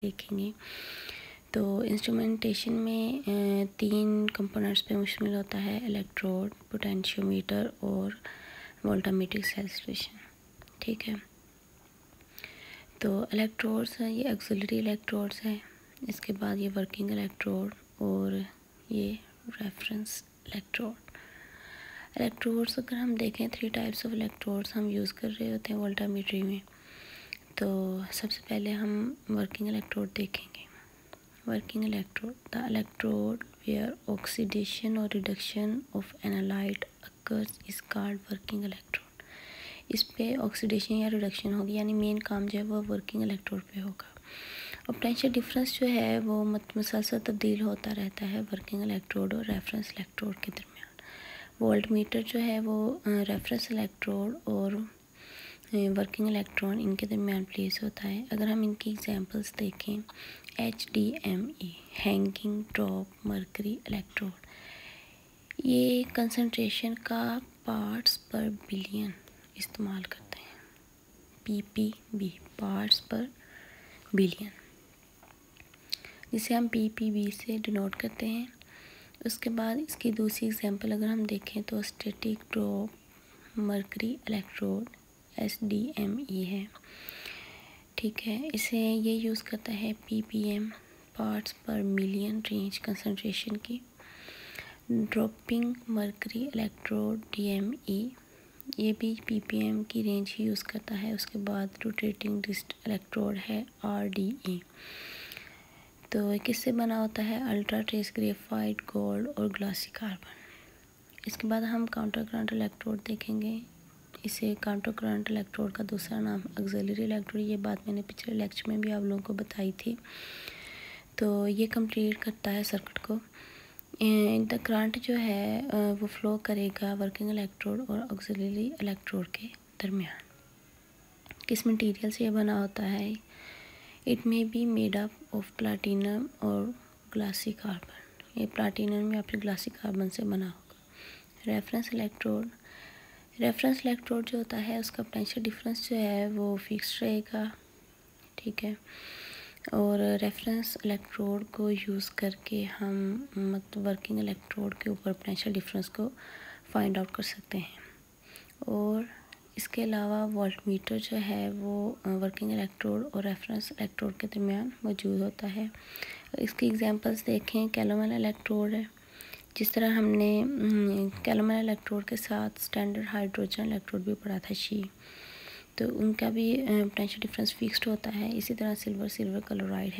देखेंगे। तो इंस्ट्रूमेंटेशन में 3 कंपोनेंट्स पे मुश्तमिल होता है: इलेक्ट्रोड, पोटेंशियोमीटर और वोल्टामीट्रिक सेल्सटेशन। ठीक है, तो इलेक्ट्रोड्स हैं, ये ऑक्सिलरी इलेक्ट्रोड्स हैं। इसके बाद ये वर्किंग इलेक्ट्रोड और ये रेफरेंस इलेक्ट्रोड। इलेक्ट्रोड्स अगर हम देखें 3 टाइप्स ऑफ इलेक्ट्रोड्स हम यूज़ कर रहे होते हैं वोल्टामीट्री में। तो सबसे पहले हम वर्किंग इलेक्ट्रोड देखेंगे। Working electrode, the electrode where oxidation और reduction of analyte occurs is called working electrode. इस पे ऑक्सीडेशन या रिडक्शन होगी, यानी मेन काम जो है वो वर्किंग इलेक्ट्रोड पे होगा। और पोटेंशियल डिफरेंस जो है वो मुसलसल तब्दील होता रहता है वर्किंग इलेक्ट्रोड और रेफरेंस इलेक्ट्रोड के दरमियान। वोल्टमीटर जो है वो रेफरेंस इलेक्ट्रोड और वर्किंग इलेक्ट्रॉन इनके दरमियान प्लेस होता है। अगर हम इनकी एग्जांपल्स देखें, HDME hanging drop mercury electrode, ये कंसंट्रेशन का पार्ट्स पर बिलियन इस्तेमाल करते हैं। PPB पार्ट्स पर बिलियन, जिसे हम PPB से डिनोट करते हैं। उसके बाद इसकी दूसरी एग्जांपल अगर हम देखें तो static drop mercury electrode SDME है। ठीक है, इसे ये यूज़ करता है PPM पार्ट्स पर मिलियन रेंज कंसंट्रेशन की। ड्रॉपिंग मर्करी इलेक्ट्रोड DME, ये भी PPM की रेंज ही यूज़ करता है। उसके बाद रोटेटिंग डिस्ट इलेक्ट्रोड है RDE। तो किससे बना होता है? अल्ट्रा ट्रेस ग्रेफाइट, गोल्ड और ग्लासी कार्बन। इसके बाद हम काउंटर करंट इलेक्ट्रोड देखेंगे। इसे काउंटर करंट इलेक्ट्रोड का दूसरा नाम ऑक्सिलरी इलेक्ट्रोड, ये बात मैंने पिछले लेक्चर में भी आप लोगों को बताई थी। तो ये कंप्लीट करता है सर्किट को। द करंट जो है वो फ्लो करेगा वर्किंग इलेक्ट्रोड और ऑक्सिलरी इलेक्ट्रोड के दरमियान। किस मटेरियल से ये बना होता है? It may be made up of platinum और ग्लासी कार्बन। ये प्लाटिनम या फिर ग्लासी कार्बन से बना होगा। रेफरेंस इलेक्ट्रोड, रेफरेंस इलेक्ट्रोड जो होता है उसका पोटेंशियल डिफरेंस जो है वो फिक्स रहेगा। ठीक है, और रेफरेंस इलेक्ट्रोड को यूज़ करके हम मतलब वर्किंग इलेक्ट्रोड के ऊपर पोटेंशियल डिफरेंस को फाइंड आउट कर सकते हैं। और इसके अलावा वोल्टमीटर जो है वो वर्किंग इलेक्ट्रोड और रेफरेंस इलेक्ट्रोड के दरमियान मौजूद होता है। इसकी एग्जांपल्स देखें, कैलोमल इलेक्ट्रोड है। जिस तरह हमने कैलोमल इलेक्ट्रोड के साथ स्टैंडर्ड हाइड्रोजन इलेक्ट्रोड भी पढ़ा था शी, तो उनका भी पोटेंशियल डिफरेंस फिक्स्ड होता है। इसी तरह सिल्वर क्लोराइड है।